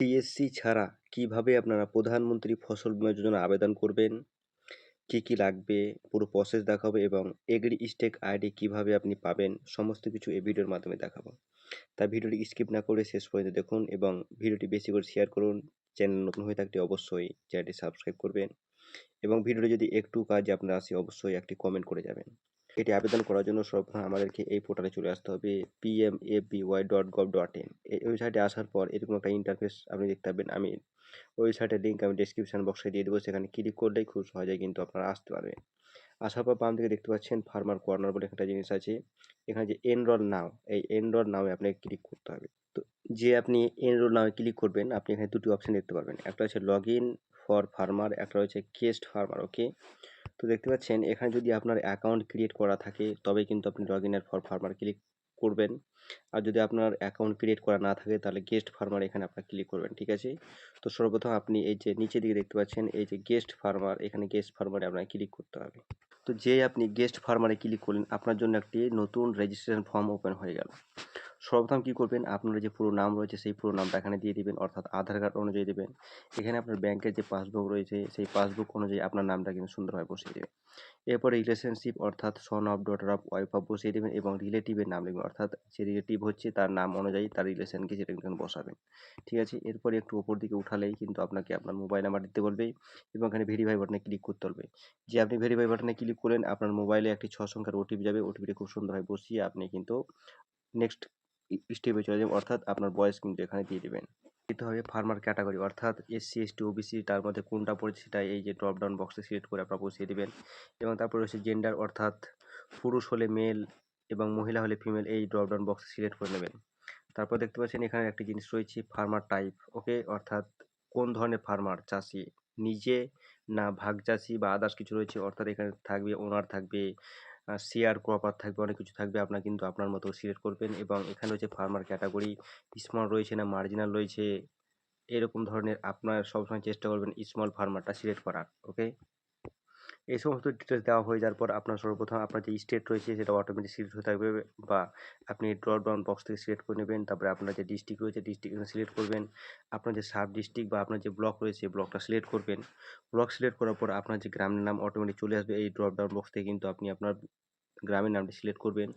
TSC ছাড়া কিভাবে আপনারা প্রধানমন্ত্রী ফসল বীমা যোজনা আবেদন করবেন, কি, কি লাগবে পুরো প্রসেস দেখাবো এবং এগ্রি স্টেক আইডি কিভাবে আপনি পাবেন সমস্ত কিছু এই ভিডিওর মাধ্যমে দেখাবো। তাই ভিডিওটি স্কিপ না করে শেষ পর্যন্ত দেখুন এবং ভিডিওটি বেশি করে শেয়ার করুন। চ্যানেল নতুন হয়ে থাকলে অবশ্যই চ্যানেলটি সাবস্ক্রাইব করবেন এবং ভিডিওটি যদি একটু কাজে আপনার আসে অবশ্যই একটি কমেন্ট করে যাবেন। এটি আবেদন করার জন্য সর্বপ্রথম আমাদেরকে এই পোর্টালে চলে আসতে হবে pmafby.gov.in। এই ওয়েবসাইটে আসার পর এরকম একটা ইন্টারফেস আপনি দেখতে পাবেন। আমি ওয়েবসাইটের লিঙ্ক আমি ডেসক্রিপশন বক্সে দিয়ে দেবো, সেখানে ক্লিক করলেই খুব সহজেই কিন্তু আপনারা আসতে পারবেন। আসার পর বাম দিকে দেখতে পাচ্ছেন ফার্মার কর্নার বলে একটা জিনিস আছে। এখানে যে এনরোল নাও, এই এনরোল নাও এ আপনাকে ক্লিক করতে হবে। তো যে আপনি এনরোল নাও এ ক্লিক করবেন, আপনি এখানে দুটি অপশন দেখতে পারবেন। একটা হচ্ছে লগ ইন ফর ফার্মার, একটা হচ্ছে গেস্ট ফার্মার। ওকে, তো দেখতে পাচ্ছেন এখানে যদি আপনার অ্যাকাউন্ট ক্রিয়েট করা থাকে তবেই কিন্তু আপনি log in for farmer click করবেন। আর যদি আপনার অ্যাকাউন্ট ক্রিয়েট করা না থাকে তাহলে গেস্ট ফার্মার এখানে আপনার ক্লিক করবেন। ঠিক আছে, তো সর্বপ্রথম আপনি এই যে নিচের দিকে দেখতে পাচ্ছেন এই যে গেস্ট ফার্মার, এখানে গেস্ট ফার্মারে আপনাকে ক্লিক করতে হবে। তো যেই আপনি গেস্ট ফার্মারে ক্লিক করলেন আপনার জন্য একটি নতুন রেজিস্ট্রেশন ফর্ম ওপেন হয়ে গেল। সর্বপ্রথম কি করবেন, আপনার যে পুরো নাম রয়েছে সেই পুরো নামটা এখানে দিয়ে দিবেন, অর্থাৎ আধার কার্ড অনুযায়ী দেবেন। এখানে আপনার ব্যাংকের যে পাসবুক রয়েছে সেই পাসবুক অনুযায়ী আপনার নামটা কিন্তু সুন্দরভাবে বসিয়ে দেবেন। এরপরে রিলেশনশিপ অর্থাৎ son of, daughter of, wife of বসিয়ে দেবেন এবং রিলেটিভের নাম লিখবেন, অর্থাৎ যে রিলেটিভ হচ্ছে তার নাম অনুযায়ী তার রিলেশনকে সেটা কিন্তু বসাবেন। ঠিক আছে, এরপরে একটু উপর দিকে উঠালেই কিন্তু আপনাকে আপনার মোবাইল নাম্বার দিতে বলবে এবং এখানে ভেরিফাই বাটনে ক্লিক করতে হবে। যে আপনি ভেরিফাই বাটনে ক্লিক করলেন আপনার মোবাইলে একটি 6 সংখ্যার ওটিপি যাবে, ওটিপিটা খুব সুন্দরভাবে বসিয়ে আপনি কিন্তু নেক্সট স্টেপে চলে যাবেন, অর্থাৎ আপনার বয়স কিন্তু এখানে দিয়ে দিবেন। দিতে হবে ফার্মার ক্যাটাগরি, অর্থাৎ এসসি এসটি ওবিসি তার মধ্যে কোনটা পড়েছে সেটা এই যে ড্রপ ডাউন বক্সে সিলেক্ট করে আপনারা বসিয়ে দিবেন। এবং তারপরে রয়েছে জেন্ডার, অর্থাৎ পুরুষ হলে মেল এবং মহিলা হলে ফিমেল, এই ড্রপ ডাউন বক্সে সিলেক্ট করে নেবেন। তারপর দেখতে পাচ্ছেন এখানে একটি জিনিস রয়েছে ফার্মার টাইপ। ওকে, অর্থাৎ কোন ধরনের ফার্মার, চাষি নিজে না ভাগ চাষি বা আদার্স কিছু রয়েছে, অর্থাৎ এখানে থাকবে ওনার, থাকবে শেয়ার ক্রপার, থাকবে অনেক কিছু থাকবে, আপনার কিন্তু আপনার মতো সিলেক্ট করবেন। এবং এখানে রয়েছে ফার্মার ক্যাটাগরি, স্মল রয়েছে না মার্জিনাল রয়েছে, এরকম ধরনের আপনার সবসময় চেষ্টা করবেন স্মল ফার্মারটা সিলেক্ট করার। ওকে, এই সমস্ত ডিটেলস দেওয়া হয়ে যাওয়ার পর আপনার সর্বপ্রথম আপনার যে স্টেট রয়েছে সেটা অটোমেটিক সিলেক্ট হয়ে থাকবে বা আপনি ড্রপ ডাউন বক্স থেকে সিলেক্ট করে নেবেন। তারপরে আপনার যে ডিস্ট্রিক্ট রয়েছে ডিস্ট্রিক্ট এখানে সিলেক্ট করবেন। আপনার যে সাব ডিস্ট্রিক্ট বা আপনার যে ব্লক রয়েছে ব্লকটা সিলেক্ট করবেন। ব্লক সিলেক্ট করার পর আপনার যে গ্রামের নাম অটোমেটিক চলে আসবে এই ড্রপ ডাউন বক্স থেকে, কিন্তু আপনি আপনার গ্রামের নামটি সিলেক্ট করবেন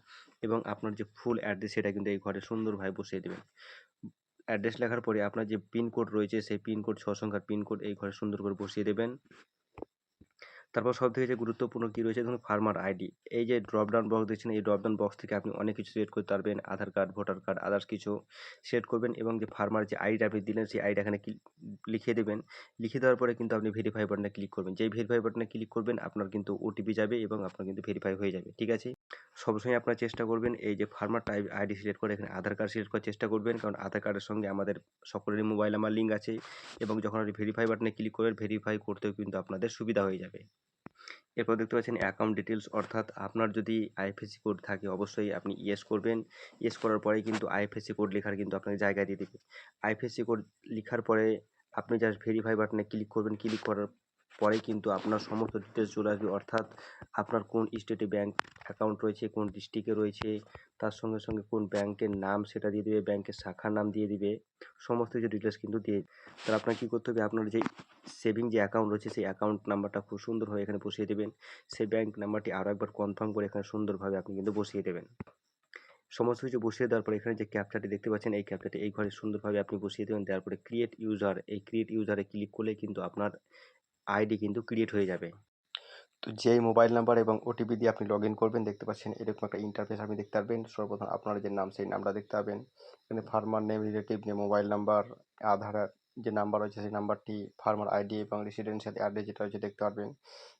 এবং আপনার যে ফুল অ্যাড্রেস সেটা কিন্তু এই ঘরে সুন্দরভাবে বসিয়ে দেবেন। অ্যাড্রেস লেখার পরে আপনার যে পিনকোড রয়েছে সেই পিনকোড 6 সংখ্যার পিনকোড এই ঘরে সুন্দর করে বসিয়ে দেবেন। তারপর সবথেকে যে গুরুত্বপূর্ণ কি রয়েছে দেখুন ফার্মার আইডি। এই যে ড্রপ ডাউন বক্স দেখছেন এই ড্রপ ডাউন বক্স থেকে আপনি অনেক কিছু সিলেক্ট করতে পারবেন, আধার কার্ড, ভোটার কার্ড, আদার্স কিছু সিলেক্ট করবেন এবং যে ফার্মার যে আইডি আপনি দিলেন সেই আইডি এখানে লিখে দেবেন। লিখে দেওয়ার পরে কিন্তু আপনি ভেরিফাই বাটনে ক্লিক করবেন। যেই ভেরিফাই বাটনে ক্লিক করবেন আপনার কিন্তু ওটিপি যাবে এবং আপনার কিন্তু ভেরিফাই হয়ে যাবে। ঠিক আছে, সবসময় আপনারা চেষ্টা করবেন এই যে ফার্মার টাইপ আইডি সিলেক্ট করে এখানে আধার কার্ড সিলেক্ট করার চেষ্টা করবেন, কারণ আধার কার্ডের সঙ্গে আমাদের সকলেরই মোবাইল নাম্বার লিঙ্ক আছে এবং যখন আপনি ভেরিফাই বাটনে ক্লিক করবেন ভেরিফাই করতেও কিন্তু আপনাদের সুবিধা হয়ে যাবে। এরপর দেখতে পাচ্ছেন অ্যাকাউন্ট ডিটেলস, অর্থাৎ আপনার যদি আইএফএসসি কোড থাকে অবশ্যই আপনি ইয়েস করবেন। ইয়েস করার পরেই কিন্তু আইএফএসসি কোড লেখার কিন্তু আপনাকে জায়গা দিয়ে দেবে। আইএফএসসি কোড লেখার পরে আপনি জাস্ট ভেরিফাই বাটনে ক্লিক করবেন। ক্লিক করার পরেই কিন্তু আপনার সমস্ত ডিটেলস চলে আসবে, অর্থাৎ আপনার কোন স্টেটে ব্যাংক অ্যাকাউন্ট রয়েছে, কোন ডিস্ট্রিক্টে রয়েছে, তার সঙ্গে সঙ্গে কোন ব্যাংকের নাম সেটা দিয়ে দিবে, ব্যাংকের শাখার নাম দিয়ে দিবে, সমস্ত কিছু ডিটেলস কিন্তু দিয়ে। তাহলে আপনার কী করতে হবে, আপনার যে সেভিং যে অ্যাকাউন্ট রয়েছে সেই অ্যাকাউন্ট নাম্বারটা খুব সুন্দরভাবে এখানে বসিয়ে দেবেন। সেই ব্যাংক নাম্বারটি আরও একবার কনফার্ম করে এখানে সুন্দরভাবে আপনি কিন্তু বসিয়ে দেবেন। সমস্ত কিছু বসিয়ে দেওয়ার পরে এখানে যে ক্যাপচাটি দেখতে পাচ্ছেন এই ক্যাপচাটি এই ঘরে সুন্দরভাবে আপনি বসিয়ে দেবেন। দেওয়ার পরে ক্রিয়েট ইউজার, এই ক্রিয়েট ইউজারে ক্লিক করলে কিন্তু আপনার আইডি কিন্তু ক্রিয়েট হয়ে যাবে। তো যেই মোবাইল নাম্বার এবং ওটিপি দিয়ে আপনি লগ ইন করবেন দেখতে পাচ্ছেন এরকম একটা ইন্টারফেস আপনি দেখতে পারবেন। সর্বপ্রথম আপনার যে নাম সেই নামটা দেখতে পাবেন। এখানে ফার্মার নেম, রিলেটিভ যে মোবাইল নাম্বার, আধার যে নাম্বার রয়েছে সেই নাম্বারটি, ফার্মার আইডি এবং রেসিডেন্সিয়াল অ্যাড্রেস যেটা রয়েছে দেখতে পারবেন।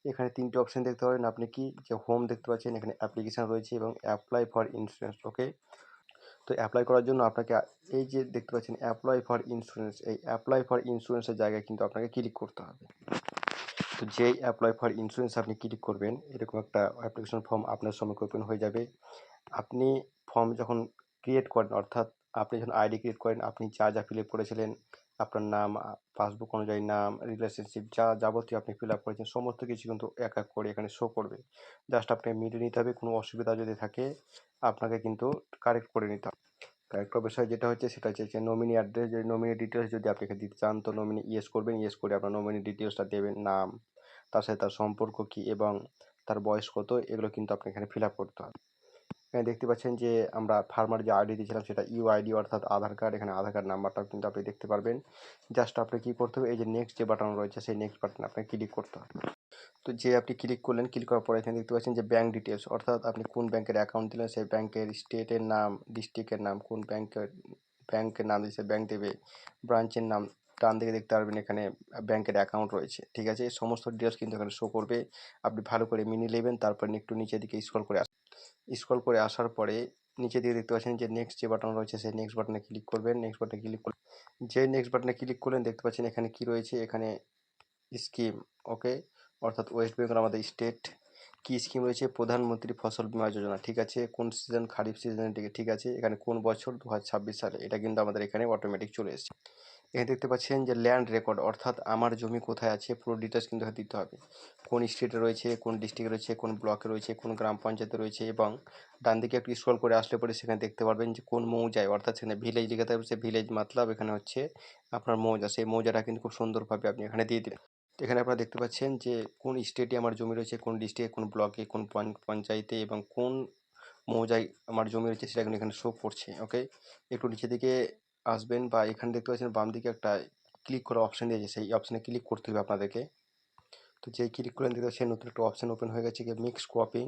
এখানে তিনটে অপশন দেখতে পাবেন আপনি, কি যে হোম দেখতে পাচ্ছেন, এখানে অ্যাপ্লিকেশান রয়েছে এবং অ্যাপ্লাই ফর ইন্স্যুরেন্স। ওকে, তো অ্যাপ্লাই করার জন্য আপনাকে এই যে দেখতে পাচ্ছেন অ্যাপ্লাই ফর ইন্স্যুরেন্স, এই অ্যাপ্লাই ফর ইন্স্যুরেন্সের জায়গায় কিন্তু আপনাকে ক্লিক করতে হবে। তো যেই অ্যাপ্লাই ফর ইন্স্যুরেন্স আপনি ক্লিক করবেন এরকম একটা অ্যাপ্লিকেশন ফর্ম আপনার সম্মুখে ওপেন হয়ে যাবে। আপনি ফর্ম যখন ক্রিয়েট করেন, অর্থাৎ আপনি যখন আইডি ক্রিয়েট করেন আপনি যা যা ফিল আপ করেছিলেন, আপনার নাম, পাসবুক অনুযায়ী নাম, রিলেশনশিপ যা যাবতীয় আপনি ফিল আপ করেছেন সমস্ত কিছু কিন্তু এক এক করে এখানে শো করবে। জাস্ট আপনাকে মিলিয়ে নিতে হবে, কোনো অসুবিধা যদি থাকে আপনাকে কিন্তু কারেক্ট করে নিতে হবে। আরেকটা বিষয় যেটা হচ্ছে সেটা হচ্ছে যে নমিনি অ্যাড্রেস, যে নমিনি ডিটেলস যদি আপনি এখানে দিতে চান তো নমিনি ইয়েস করবেন, ইয়েস করে আপনার নমিনি ডিটেলসটা দেবেন, নাম, তার সাথে তার সম্পর্ক কী এবং তার বয়স কত, এগুলো কিন্তু আপনি এখানে ফিল আপ করতে হবে। এখানে দেখতে পাচ্ছেন যে আমরা ফার্মার যে আইডি দিয়েছিলাম সেটা ইউআইডি অর্থাৎ আধার কার্ড, এখানে আধার কার্ড নাম্বারটাও কিন্তু আপনি দেখতে পারবেন। জাস্ট আপনি কী করতে হবে, এই যে নেক্সট যে বাটন রয়েছে সেই নেক্সট বাটনে আপনাকে ক্লিক করতে হবে। তো যে আপনি ক্লিক করলেন, ক্লিক করার পর এখানে দেখতে পাচ্ছেন যে ব্যাঙ্ক ডিটেলস অর্থাৎ আপনি কোন ব্যাংকের অ্যাকাউন্ট দিলেন সেই ব্যাংকের স্টেটের নাম, ডিস্ট্রিক্টের নাম, কোন ব্যাংকের নাম দিয়েছে ব্যাংক দেবে, ব্রাঞ্চের নাম, ডান দিকে দেখতে পারবেন এখানে ব্যাংকের অ্যাকাউন্ট রয়েছে, ঠিক আছে। এই সমস্ত ডিটেলস কিন্তু এখানে শো করবে। আপনি ভালো করে মিনিয়ে নেবেন, তারপর একটু নিচের দিকে স্ক্রল করে আসার পরে নিচে দিকে দেখতে পাচ্ছেন যে নেক্সট যে বাটন রয়েছে সেই নেক্সট বাটনে ক্লিক করবেন। নেক্সট বাটনে ক্লিক করলে যে নেক্সট বাটনে ক্লিক করলেন দেখতে পাচ্ছেন এখানে কি রয়েছে, এখানে স্কিম, ওকে, অর্থাৎ ওয়েস্ট বেঙ্গল আমাদের স্টেট কি স্কিম রয়েছে, প্রধানমন্ত্রী ফসল বীমা যোজনা, ঠিক আছে। কোন সিজন, খারিফ সিজনের দিকে, ঠিক আছে। এখানে কোন বছর, 2026 সালে, এটা কিন্তু আমাদের এখানে অটোমেটিক চলে এসেছে। এখানে দেখতে পাচ্ছেন যে ল্যান্ড রেকর্ড অর্থাৎ আমার জমি কোথায় আছে পুরো ডিটেলস কিন্তু এখানে দিতে হবে, কোন স্টেটে রয়েছে, কোন ডিস্ট্রিক্টে রয়েছে, কোন ব্লকে রয়েছে, কোন গ্রাম পঞ্চায়েতে রয়েছে, এবং ডান দিকে একটু স্ক্রল করে আসলে পরে সেখানে দেখতে পারবেন যে কোন মৌজায়, অর্থাৎ সেখানে ভিলেজ লেখা থাকবে, সে ভিলেজ মতলব এখানে হচ্ছে আপনার মৌজা, সেই মৌজাটা কিন্তু খুব সুন্দরভাবে আপনি এখানে দিয়ে দিলেন। এখানে আপনারা দেখতে পাচ্ছেন যে কোন স্টেটে আমার জমি রয়েছে, কোন ডিস্ট্রিক্টে, কোন ব্লকে, কোন পঞ্চায়েতে এবং কোন মৌজায় আমার জমি রয়েছে সেটা কিন্তু এখানে শো করছে, ওকে। একটু নিচে দিকে আসবেন বা এখানে দেখতে পাচ্ছেন বাম দিকে একটা ক্লিক করা অপশান দিয়েছে, সেই অপশানে ক্লিক করতে হবে আপনাদেরকে। তো যেই ক্লিক করেন দেখতে পাচ্ছেন নতুন একটা অপশান ওপেন হয়ে গেছে, কি মিক্স ক্রপিং।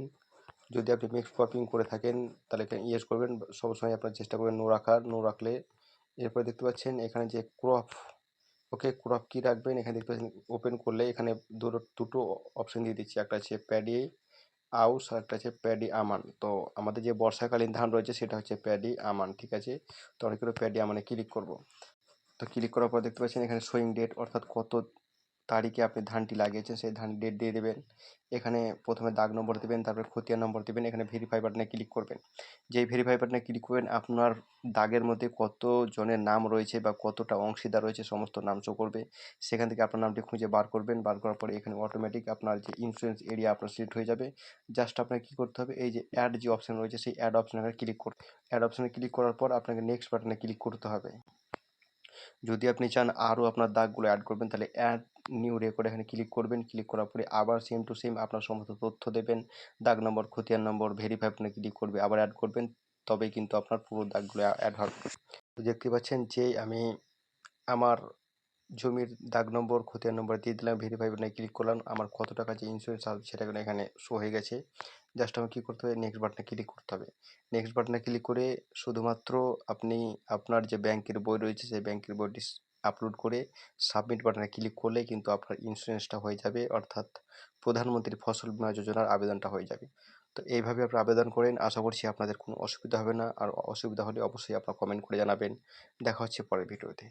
যদি আপনি মিক্স ক্রপিং করে থাকেন তাহলে এখানে ইয়েস করবেন, সবসময় আপনার চেষ্টা করবেন নো রাখার, নো রাখলে। এরপরে দেখতে পাচ্ছেন এখানে যে ক্রপ, ওকে, ক্রপ কি রাখবেন এখানে দেখতে পাচ্ছেন ওপেন করলে এখানে দুটো অপশন দিয়ে দিচ্ছি, একটা হচ্ছে প্যাডি আউস আর একটা হচ্ছে প্যাডি আমান। তো আমাদের যে বর্ষাকালীন ধান রয়েছে সেটা হচ্ছে প্যাডি আমান, ঠিক আছে। তো অনেক করে প্যাডি আমানে ক্লিক করব। তো ক্লিক করার পর দেখতে পাচ্ছেন এখানে শোয়িং ডেট অর্থাৎ কত তারিখে আপনি ধানটি লাগিয়েছেন সেই ধান ডেট দিয়ে দেবেন। এখানে প্রথমে দাগ নম্বর দেবেন, তারপরে খতিয়ান নম্বর দেবেন, এখানে ভেরিফাই বাটনে ক্লিক করবেন। যেই ভেরিফাই বাটনে ক্লিক করবেন আপনার দাগের মধ্যে কত জনের নাম রয়েছে বা কতটা অংশীদার রয়েছে সমস্ত নাম শো করবে। সেখান থেকে আপনার নামটি খুঁজে বার করবেন, বার করার পরে এখানে অটোমেটিক আপনার যে ইন্স্যুরেন্স এরিয়া আপনার সিলেক্ট হয়ে যাবে। জাস্ট আপনাকে কী করতে হবে, এই যে অ্যাড যে অপশান রয়েছে সেই অ্যাড অপশানে ক্লিক করতে, অ্যাড অপশানে ক্লিক করার পর আপনাকে নেক্সট বাটনে ক্লিক করতে হবে। যদি আপনি চান আরও আপনার দাগগুলো অ্যাড করবেন তাহলে অ্যাড নিউ রেকর্ড এখানে ক্লিক করবেন, ক্লিক করার পরে আবার সেম টু সেম আপনার সমস্ত তথ্য দেবেন, দাগ নম্বর, খতিয়ান নম্বর, ভেরিফাই আপনি ক্লিক করবে, আবার অ্যাড করবেন, তবেই কিন্তু আপনার পুরো দাগগুলো অ্যাড হবে। তো দেখতে পাচ্ছেন যে আমি আমার জমির দাগ নম্বর, খতিয়ান নম্বর দিয়ে দিলাম, ভেরিফাই বাটনে ক্লিক করলাম, আমার কত টাকা যে ইন্স্যুরেন্স আসবে সেটা কিন্তু এখানে শো হয়ে গেছে। জাস্ট আমার কী করতে হবে, নেক্সট বাটনে ক্লিক করতে হবে। নেক্সট বাটনে ক্লিক করে শুধুমাত্র আপনি আপনার যে ব্যাংকের বই রয়েছে সেই ব্যাংকের বইটি আপলোড করে সাবমিট বাটনে ক্লিক করলেই কিন্তু আপনার ইন্স্যুরেন্সটা হয়ে যাবে, অর্থাৎ প্রধানমন্ত্রী ফসল বীমা যোজনার আবেদনটা হয়ে যাবে। তো এইভাবে আপনারা আবেদন করেন, আশা করছি আপনাদের কোনো অসুবিধা হবে না, আর অসুবিধা হলে অবশ্যই আপনারা কমেন্ট করে জানাবেন। দেখা হচ্ছে পরের ভিডিওতে।